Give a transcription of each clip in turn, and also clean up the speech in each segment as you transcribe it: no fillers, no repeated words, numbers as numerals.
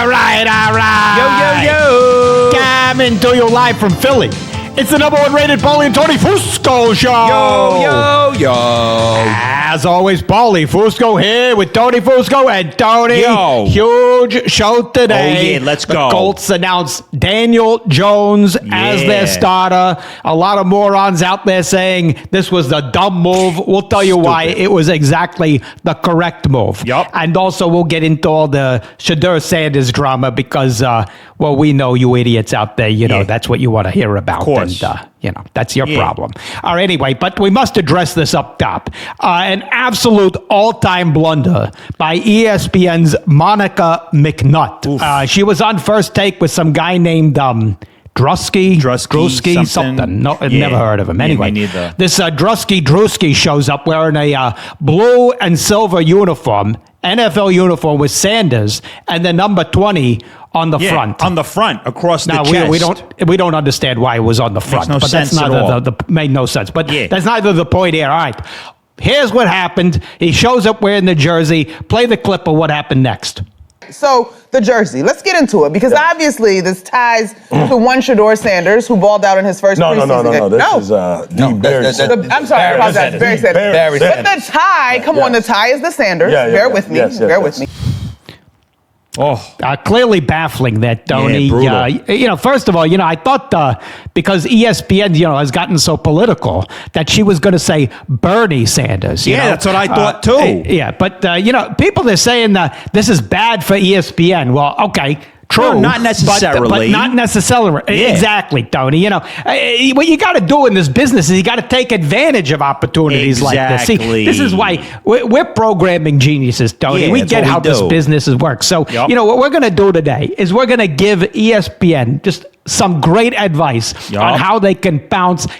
All right. Yo. Coming to you live from Philly. It's the number one rated Paulie Tony Fusco show. Yo. As always, Paulie Fusco here with Tony Fusco and Tony. Yo. Huge show today. Oh, yeah, let's the go. The Colts announced Daniel Jones as their starter. A lot of morons out there saying this was the dumb move. We'll tell you why it was exactly the correct move. Yup. And also we'll get into all the Shedeur Sanders drama because, well, we know you idiots out there, you know, that's what you want to hear about. Of course. And, you know, that's your problem. All right, anyway, but we must address this up top. An absolute all-time blunder by ESPN's Monica McNutt. She was on First Take with some guy named Drusky, something. No, never heard of him. Anyway, me neither. This Drusky shows up wearing a blue and silver uniform, NFL uniform with Sanders, and the number 20 on the front. On the front, across the now, chest. we don't understand why it was on the front. Makes no but sense that's at neither all. made no sense. But that's neither the point here. All right. Here's what happened. He shows up wearing the jersey. Play the clip of what happened next. So, the jersey. Let's get into it, because obviously this ties to one Shedeur Sanders, who balled out in his first preseason game. This is I'm sorry, I apologize. Barry Sanders. But the tie, the tie is the Sanders. Bear with me. Bear with me. Clearly baffling that, Tony. First of all, I thought because ESPN, has gotten so political that she was going to say Bernie Sanders. That's what I thought too. But people are saying that this is bad for ESPN. Well, okay. True, no, not necessarily. But not necessarily. Exactly, Tony. What you got to do in this business is you got to take advantage of opportunities like this. See, this is why we're programming geniuses, Tony. We get how this business works. So, what we're going to do today is we're going to give ESPN just some great advice on how they can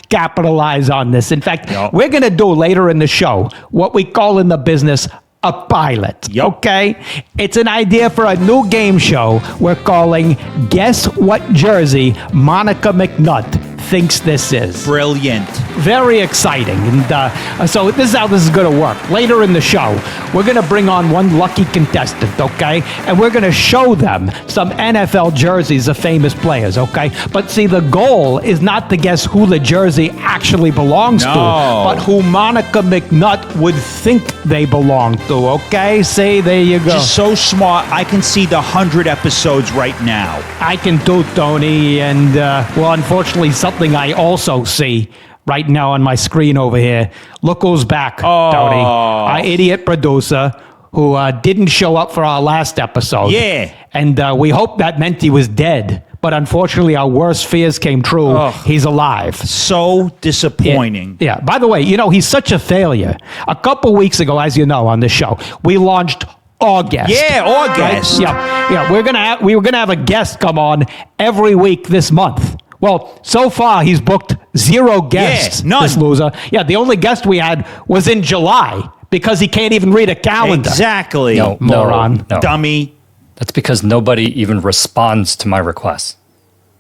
capitalize on this. In fact, we're going to do later in the show what we call in the business a pilot, okay? It's an idea for a new game show we're calling Guess What Jersey Monica McNutt Thinks This Is. Brilliant. Very exciting. And so this is how this is going to work. Later in the show, we're going to bring on one lucky contestant, okay? And we're going to show them some NFL jerseys of famous players, okay? But see, the goal is not to guess who the jersey actually belongs to, but who Monica McNutt would think they belong to, okay? See, there you go. Just so smart. I can see the 100 episodes right now. I can do, Tony. And, well, unfortunately, something I also see right now on my screen over here. Look who's back, Tony. Our idiot producer who didn't show up for our last episode. Yeah. And we hoped that meant he was dead. But unfortunately, our worst fears came true. He's alive. So disappointing. Yeah. By the way, he's such a failure. A couple weeks ago, as you know, on the show, we launched August. Yeah, August. Right? Yeah. We were gonna have a guest come on every week this month. Well, so far he's booked 0 guests. None. This loser. Yeah, the only guest we had was in July because he can't even read a calendar. Exactly. No, moron. No. Dummy. That's because nobody even responds to my requests.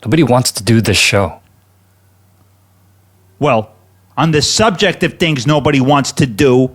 Nobody wants to do this show. Well, on the subject of things nobody wants to do,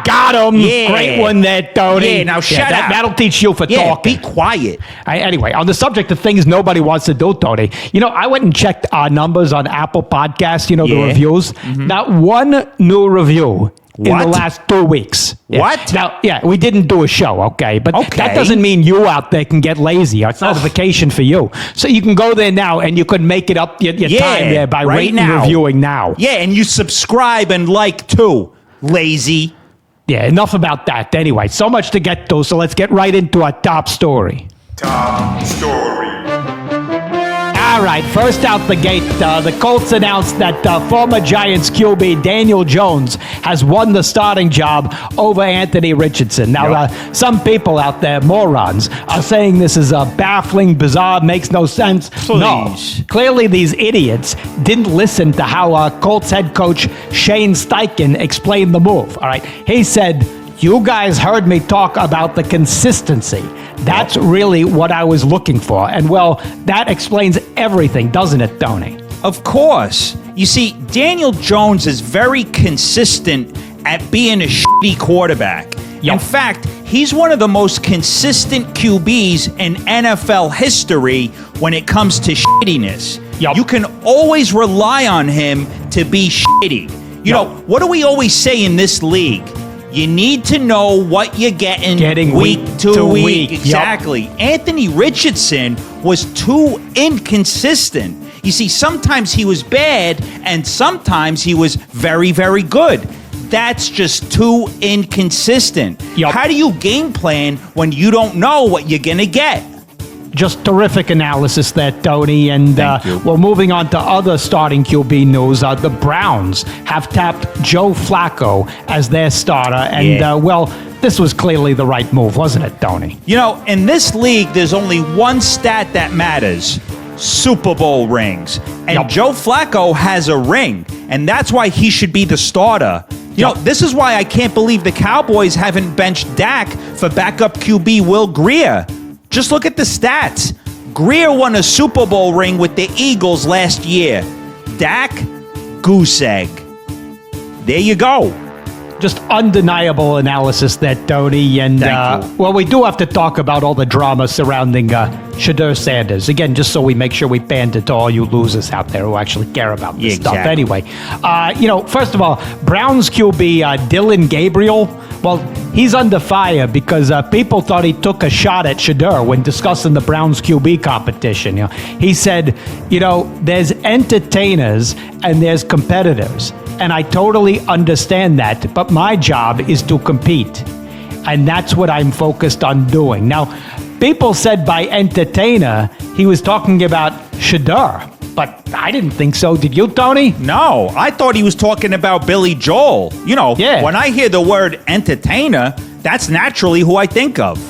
got him. Yeah. Great one there, Tony. Yeah, now shut up. That'll teach you for talking. Be quiet. Anyway, on the subject of things nobody wants to do, Tony, I went and checked our numbers on Apple Podcasts, the reviews. Not one new review in the last 2 weeks. What? Now, we didn't do a show, okay? But that doesn't mean you out there can get lazy. It's not a vacation for you. So you can go there now and you can make it up your time there by rating and reviewing now. Yeah, and you subscribe and like too. Lazy. Yeah, enough about that. Anyway, so much to get to, so let's get right into our top story. Top story. All right, first out the gate, the Colts announced that former Giants QB Daniel Jones has won the starting job over Anthony Richardson. Now, some people out there, morons, are saying this is baffling, bizarre, makes no sense. Please. No, clearly these idiots didn't listen to how Colts head coach Shane Steichen explained the move. All right, he said, "You guys heard me talk about the consistency. That's really what I was looking for." And, well, that explains everything, doesn't it, Tony? Of course. You see, Daniel Jones is very consistent at being a shitty quarterback. In fact, He's one of the most consistent QBs in NFL history when it comes to shittiness. Yep. You can always rely on him to be shitty. You know, what do we always say in this league? You need to know what you're getting week to week. Exactly. Yep. Anthony Richardson was too inconsistent. You see, sometimes he was bad, and sometimes he was very, very good. That's just too inconsistent. Yep. How do you game plan when you don't know what you're going to get? Just terrific analysis there, Tony. And well, moving on to other starting QB news, the Browns have tapped Joe Flacco as their starter. And, well, this was clearly the right move, wasn't it, Tony? You know, in this league, there's only one stat that matters. Super Bowl rings. And Joe Flacco has a ring. And that's why he should be the starter. You know, this is why I can't believe the Cowboys haven't benched Dak for backup QB Will Grier. Just look at the stats. Grier won a Super Bowl ring with the Eagles last year. Dak, goose egg. There you go. Just undeniable analysis there, Tony. And, well, we do have to talk about all the drama surrounding Shedeur Sanders. Again, just so we make sure we band it to all you losers out there who actually care about this stuff. Anyway, you know, first of all, Browns QB Dylan Gabriel, well, he's under fire because people thought he took a shot at Shedeur when discussing the Browns QB competition. You know, he said, you know, there's entertainers and there's competitors. And I totally understand that, but my job is to compete. And that's what I'm focused on doing. Now, people said by entertainer, he was talking about Shedeur, but I didn't think so. Did you, Tony? No, I thought he was talking about Billy Joel. You know, when I hear the word entertainer, that's naturally who I think of.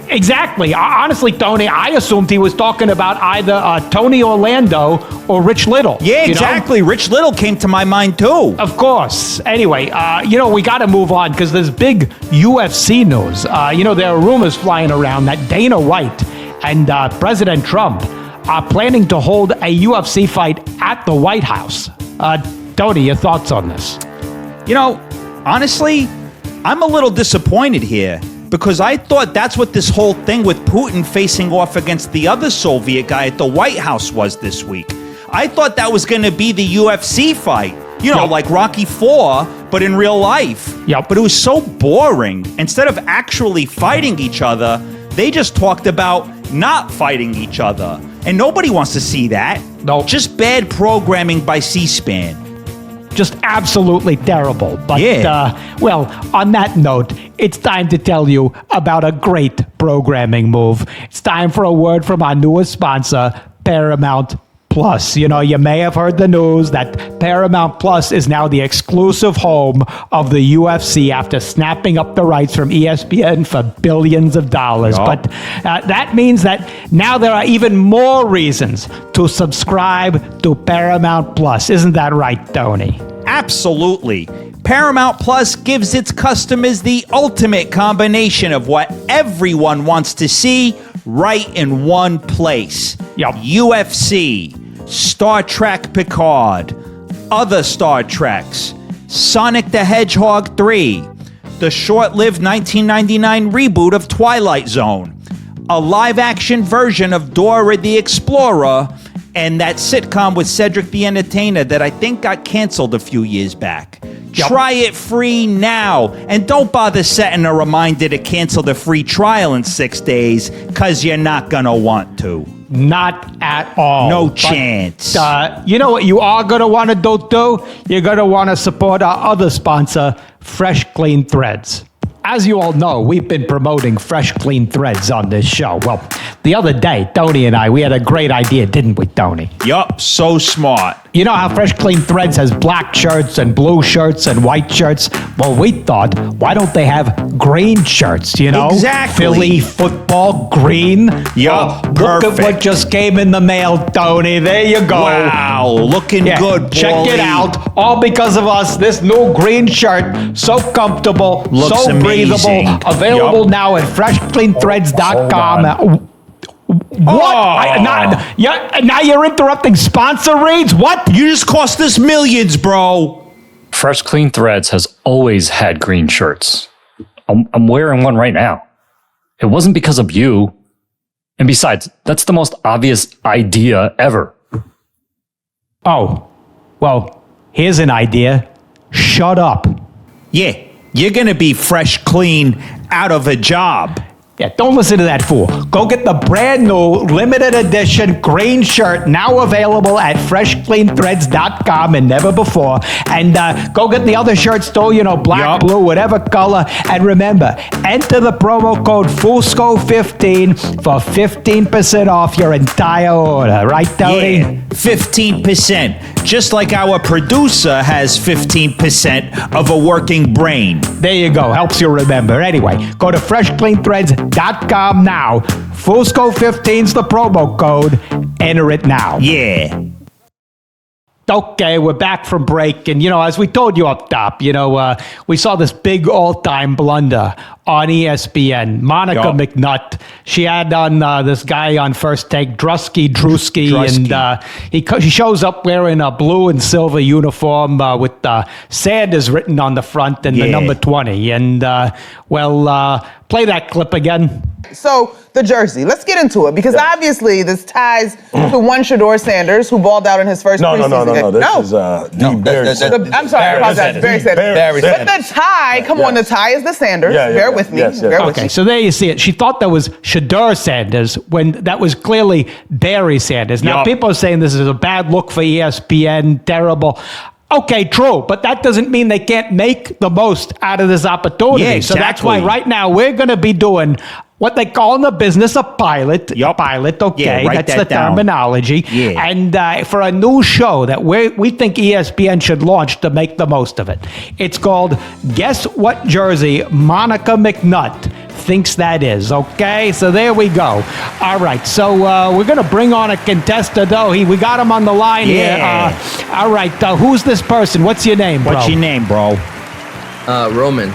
Exactly. Honestly, Tony, I assumed he was talking about either Tony Orlando or Rich Little. Yeah, exactly. You know? Rich Little came to my mind, too. Of course. Anyway, you know, we got to move on because there's big UFC news. You know, there are rumors flying around that Dana White and President Trump are planning to hold a UFC fight at the White House. Tony, your thoughts on this? You know, honestly, I'm a little disappointed here. Because I thought that's what this whole thing with Putin facing off against the other Soviet guy at the White House was this week. I thought that was going to be the UFC fight. You know, like Rocky IV, but in real life. But it was so boring. Instead of actually fighting each other, they just talked about not fighting each other. And nobody wants to see that. No. Just bad programming by C-SPAN. Just absolutely terrible. But, well, on that note, it's time to tell you about a great programming move. It's time for a word from our newest sponsor, Paramount Plus. You know, you may have heard the news that Paramount Plus is now the exclusive home of the UFC after snapping up the rights from ESPN for billions of dollars. But that means that now there are even more reasons to subscribe to Paramount Plus. Isn't that right, Tony? Absolutely. Paramount Plus gives its customers the ultimate combination of what everyone wants to see right in one place. UFC, Star Trek Picard, other Star Treks, Sonic the Hedgehog 3, the short-lived 1999 reboot of Twilight Zone, a live-action version of Dora the Explorer, and that sitcom with Cedric the Entertainer that I think got canceled a few years back. Try it free now. And don't bother setting a reminder to cancel the free trial in 6 days, because you're not going to want to. Not at all. No chance. You know what you are going to want to do, too? You're going to want to support our other sponsor, Fresh Clean Threads. As you all know, we've been promoting Fresh Clean Threads on this show. Well, the other day, Tony and I, we had a great idea, didn't we, Tony? Yup, so smart. You know how Fresh Clean Threads has black shirts and blue shirts and white shirts? Well, we thought, why don't they have green shirts, you know? Exactly. Philly football green. Yup, perfect. Look at what just came in the mail, Tony. There you go. Wow, looking good, Paulie. Check it out. All because of us. This new green shirt, so comfortable, looks so amazing. breathable. Available now at freshcleanthreads.com. What? Now you're interrupting sponsor reads? What? You just cost us millions, bro. Fresh Clean Threads has always had green shirts. I'm wearing one right now. It wasn't because of you. And besides, that's the most obvious idea ever. Oh, well, here's an idea. Shut up. Yeah, you're going to be fresh, clean, out of a job. Yeah, don't listen to that fool. Go get the brand new limited edition green shirt now available at freshcleanthreads.com and never before. And go get the other shirts too, black, blue, whatever color. And remember, enter the promo code Fusco15 for 15% off your entire order. Right, Tony? Yeah, 15%. Just like our producer has 15% of a working brain. There you go. Helps you remember. Anyway, go to freshcleanthreads.com now. Fusco15's the promo code. Enter it now. Yeah. Okay, we're back from break. And, as we told you up top, we saw this big all-time blunder on ESPN. Monica McNutt, she had on this guy on First Take, Drusky, and he shows up wearing a blue and silver uniform with Sanders written on the front and the number 20. And, play that clip again. So, the jersey. Let's get into it because obviously this ties to one Shedeur Sanders who balled out in his first preseason game. This is I'm sorry, I apologize. Barry Sanders. But the tie, come on, the tie is the Sanders. Bear with me. Okay, so there you see it. She thought that was Shedeur Sanders when that was clearly Barry Sanders. Now, people are saying this is a bad look for ESPN, terrible. Okay, true, but that doesn't mean they can't make the most out of this opportunity. Yeah, So that's why right now we're going to be doing what they call in the business a pilot. Pilot, okay, that's the terminology. Yeah. And for a new show that we think ESPN should launch to make the most of it. It's called Guess What Jersey Monica McNutt Thinks That Is, okay? So there we go. All right, so we're going to bring on a contestant. We got him on the line here. All right, who's this person? What's your name, bro? What's your name, bro? Roman.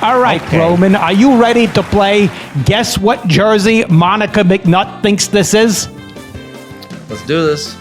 All right, Roman, are you ready to play Guess What Jersey Monica McNutt Thinks This Is? Let's do this.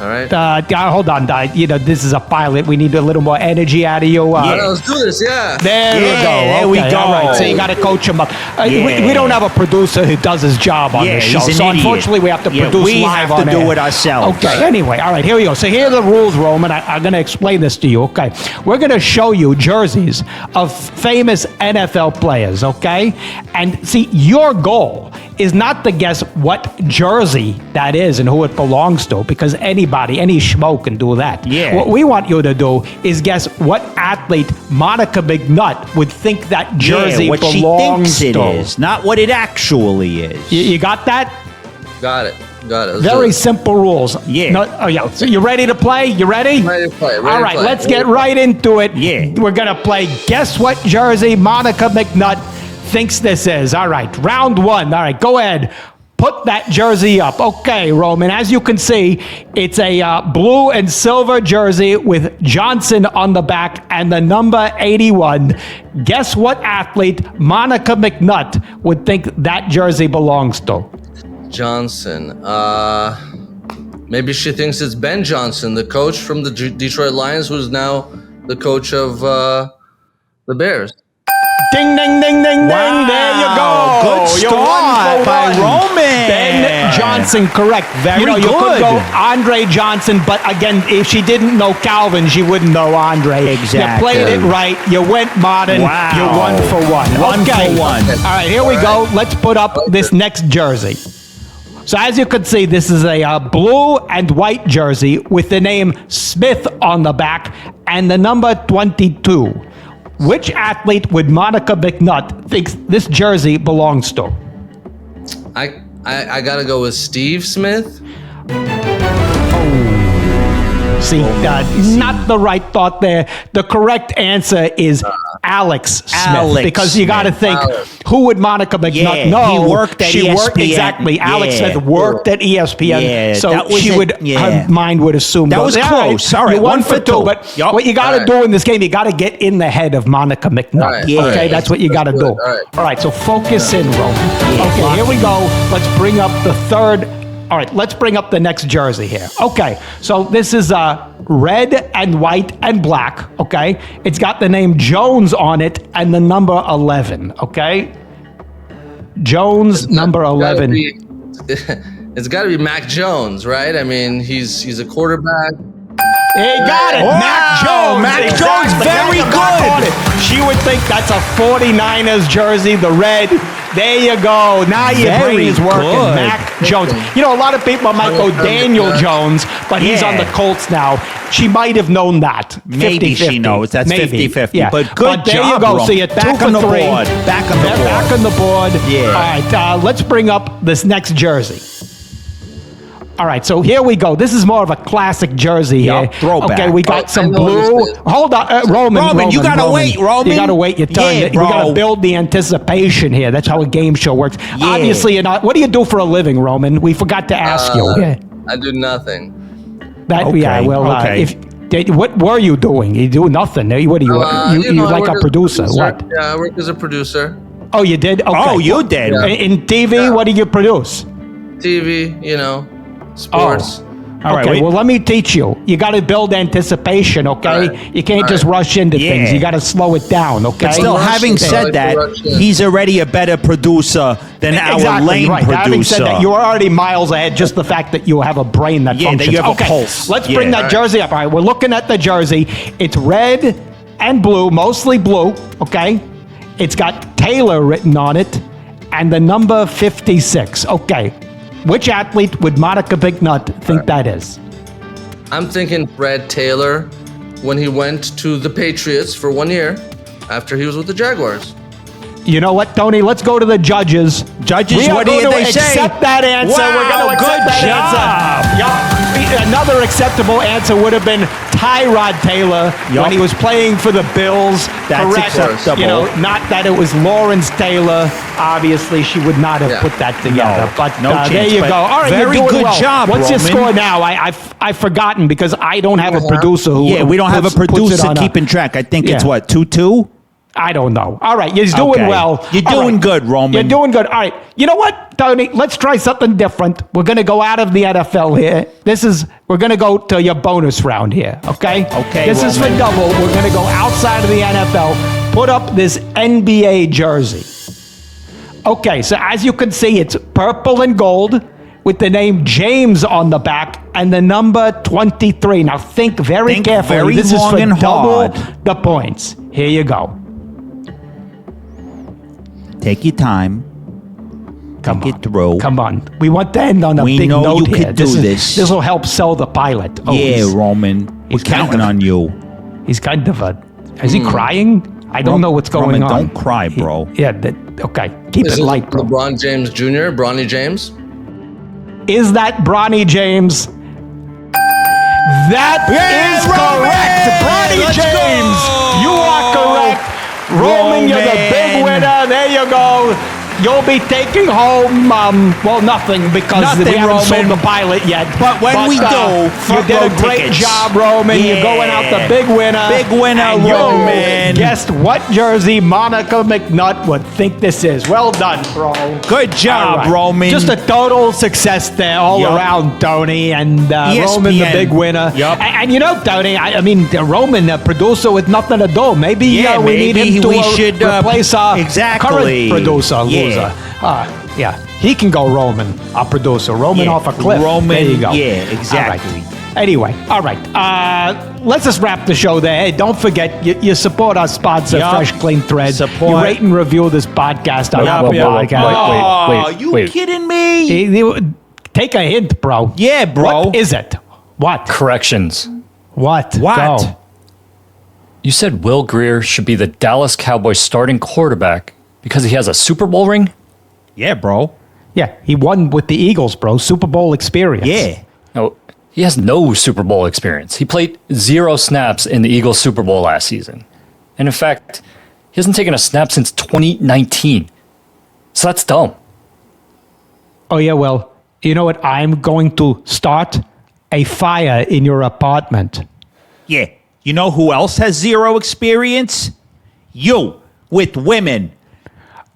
All right. Hold on, this is a pilot. We need a little more energy out of you. Let's do this, There we go. There we go. All right, so you got to coach him up. We don't have a producer who does his job on this show. So unfortunately, we have to produce we live have on to air. do it ourselves. Okay, anyway, all right, here we go. So here are the rules, Roman. I'm going to explain this to you, okay? We're going to show you jerseys of famous NFL players, okay? And see, your goal is not to guess what jersey that is and who it belongs to, because any schmo can do that. Yeah. What we want you to do is guess what athlete Monica McNutt would think that jersey what belongs she thinks to. it is, not what it actually is. You got that? Got it. Let's Very simple rules. Yeah. So you ready to play? You ready? Ready to play. All right, let's get right into it. Yeah. We're going to play Guess What Jersey Monica McNutt Thinks This Is. All right, round one. All right, go ahead. Put that jersey up. Okay, Roman, as you can see, it's a blue and silver jersey with Johnson on the back and the number 81. Guess what athlete Monica McNutt would think that jersey belongs to? Johnson. Maybe she thinks it's Ben Johnson, the coach from the Detroit Lions, who's now the coach of the Bears. Ding, ding, ding, ding, Wow. ding. There you go. Good You're start 1 for by 1. Roman. Ben Johnson, correct. Very You could good. go Andre Johnson, but again, if she didn't know Calvin, she wouldn't know Andre. Exactly. You played it right. You went modern. Wow. You're 1 for 1. One Okay. for one. All right, here we go. Let's put up this next jersey. So as you can see, this is a blue and white jersey with the name Smith on the back and the number 22. Which athlete would Monica McNutt think this jersey belongs to? I gotta go with Steve Smith. See, not the right thought there. The correct answer is Alex Smith. Alex because you got to think, who would Monica McNutt know? He worked at she ESPN. Worked, exactly. Alex Smith worked at ESPN. Yeah, so that was she would, her mind would assume. That was close. All right, you're 1 for 2. But what you got to do in this game, you got to get in the head of Monica McNutt. Right. Yeah. Okay, that's what you got to do. All right, so focus in, Roman. Okay, here we go. Let's bring up the third. All right, let's bring up the next jersey here. Okay, so this is red and white and black, okay? It's got the name Jones on it and the number 11, okay? Jones, number 11. It's got to be Mac Jones, right? I mean, he's a quarterback. He got it. Wow. Mac Jones. Mac Jones, very good. She would think that's a 49ers jersey, the red. There you go. Now your Very brain is working. good. Mac Jones. You know, a lot of people might go Daniel Jones, but he's on the Colts now. She might have known that. Maybe 50-50. she knows. That's Maybe. 50-50. Yeah. But good there job, you go. Rom. So you're back Took on on the 3. board. Back on the board. Back on the board. Yeah. All right. Let's bring up this next jersey. All right, so here we go. This is more of a classic jersey here. Throwback. Okay, we got some I know blue. this is. Hold on, Roman. you gotta wait, Roman. You gotta wait your turn. Yeah, We gotta bro. build the anticipation here. That's how a game show works. Obviously, you're not. What do you do for a living, Roman? We forgot to ask you. Yeah. I do nothing. Yeah. Well, okay. What were you doing? You do nothing. What are you? You I like work a as producer? What? Yeah, I work as a producer. Oh, you did. Okay. Oh, you did. Yeah. In TV, Yeah. what do you produce? TV, sports. All right, Okay, wait. well, let me teach you. You got to build anticipation, okay? Right. You can't just rush into things. Yeah. You got to slow it down, okay? But still, Russian, having so said like that, Russian. he's already a better producer than our lane right. producer. Having said that, you're already miles ahead. Just the fact that you have a brain that Yeah, that functions. you have a okay, pulse. let's Yeah. bring that Right. jersey up. All right, we're looking at the jersey. It's red and blue, mostly blue, okay? It's got Taylor written on it and the number 56. Okay, which athlete would Monica McNutt think that is? I'm thinking Brad Taylor when he went to the Patriots for 1 year after he was with the Jaguars. You know what, Tony? Let's go to the judges. Judges, we are what do going to they say? accept that answer. Wow, We're going to accept good that answer. Yeah. Another acceptable answer would have been Tyrod Taylor when he was playing for the Bills. That's correct. acceptable. You know, not that it was Lawrence Taylor. Obviously, she would not have put that together. No, but no there chance, you but go. All right, very you're doing good well. job, What's your Roman. score now? I've forgotten because I don't have a producer who. Yeah, we don't have a puts it producer on keeping track. I think it's Yeah. what, 2-2? I don't know. All right, you're doing Okay. well. You're All doing good, Roman. You're doing good. All right. You know what, Tony? Let's try something different. We're going to go out of the NFL here. We're going to go to your bonus round here, okay? Okay, This is for Roman. double. We're going to go outside of the NFL. Put up this NBA jersey. Okay, so as you can see, it's purple and gold with the name James on the back and the number 23. Now think very carefully. very This is long for and double hard. the points. Here you go. Take your time. Come Think on. it through. Come on. We want to end on a We big know note you here. could do this. This will help sell the pilot. Oh, Yeah, Roman. We're he's kind counting of- on you. He's kind of a... Is he crying? I don't know what's going Roman, on. don't cry, bro. Okay. Keep Is it it light, bro. LeBron James Jr., Bronny James? Is that Bronny James? That is correct. Bronny Let's James. go. You are correct. Roman, you're the big Roman. winner. There you go. You'll be taking home, nothing because Nothing, we haven't sold Roman. the pilot yet. But when we do, you front did a row great tickets. job, Roman. You're going out the big winner. Big winner, And you Roman. guessed what jersey Monica McNutt would think this is. Well done, bro. Good job, All right. Roman. Just a total success there all Yup. around, Tony. And ESPN. Roman, the big winner. Yup. And you know, Tony, I mean, Roman, a producer with nothing to do. Maybe we need maybe him to we should, replace our exactly. current producer, Yeah. loser. Yeah, he can go Roman, our producer. Roman Yeah, off a cliff. Roman, there you go. yeah, All exactly. right. Anyway, all right. Let's just wrap the show there. Hey, don't forget, you support our sponsor, Yup. Fresh Clean Threads. Support. You rate and review this podcast on Apple Podcast. Oh, wait, you wait. kidding me? Take a hint, bro. Yeah, bro. What is it? What? Corrections. What? What? Go. You said Will Greer should be the Dallas Cowboys starting quarterback because he has a Super Bowl ring? Yeah, bro. Yeah, he won with the Eagles, bro. Super Bowl experience. Yeah. No, he has no Super Bowl experience. He played 0 snaps in the Eagles Super Bowl last season. And in fact, he hasn't taken a snap since 2019. So that's dumb. Oh, yeah, well, you know what? I'm going to start a fire in your apartment. Yeah. You know who else has 0 experience? You, with women.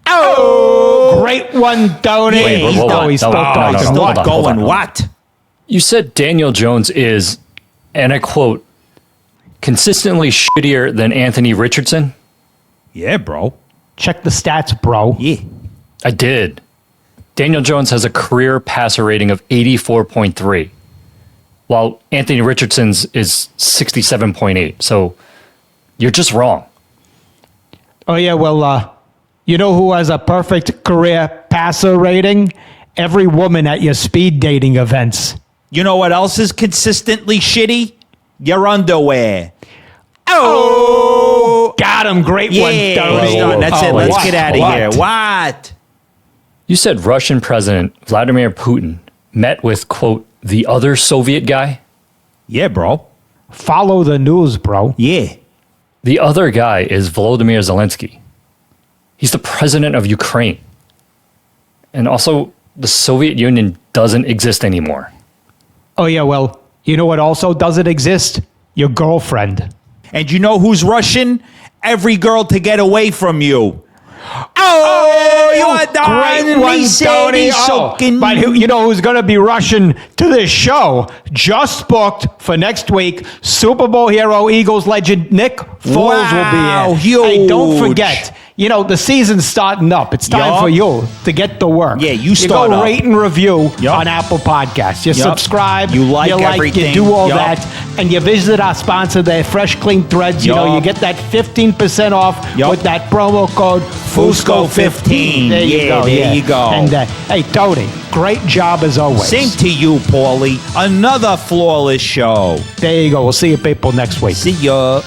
Oh, great one, Tony. Wait, whoa, whoa, whoa. He's still No, no, no, talking. no, Still hold on, hold going, on. what? You said Daniel Jones is, and I quote, consistently shittier than Anthony Richardson? Yeah, bro. Check the stats, bro. Yeah. I did. Daniel Jones has a career passer rating of 84.3, while Anthony Richardson's is 67.8. So you're just wrong. Oh, yeah, well, you know who has a perfect career passer rating? Every woman at your speed dating events. You know what else is consistently shitty? Your underwear. Oh! Got him. Great one, Tony. Tony. That's it. Let's get out of here. What? You said Russian President Vladimir Putin met with, quote, the other Soviet guy? Yeah, bro. Follow the news, bro. Yeah. The other guy is Volodymyr Zelensky. He's the president of Ukraine. And also, the Soviet Union doesn't exist anymore. Oh, yeah, well, you know what also doesn't exist? Your girlfriend. And you know who's Russian? Every girl to get away from you. Oh, you are great one, Tony. But you know who's going to be rushing to this show? Just booked for next week. Super Bowl hero, Eagles legend Nick Foles will be here. Huge. Hey, don't forget. You know, the season's starting up. It's time for you to get to work. Yeah, you start go up. rate and review on Apple Podcasts. You subscribe. You like everything. You do all that. And you visit our sponsor, the Fresh Clean Threads. You know, you get that 15% off with that promo code Fusco15. There you go. There you go. And hey, Tony, great job as always. Same to you, Paulie. Another flawless show. There you go. We'll see you people next week. See ya.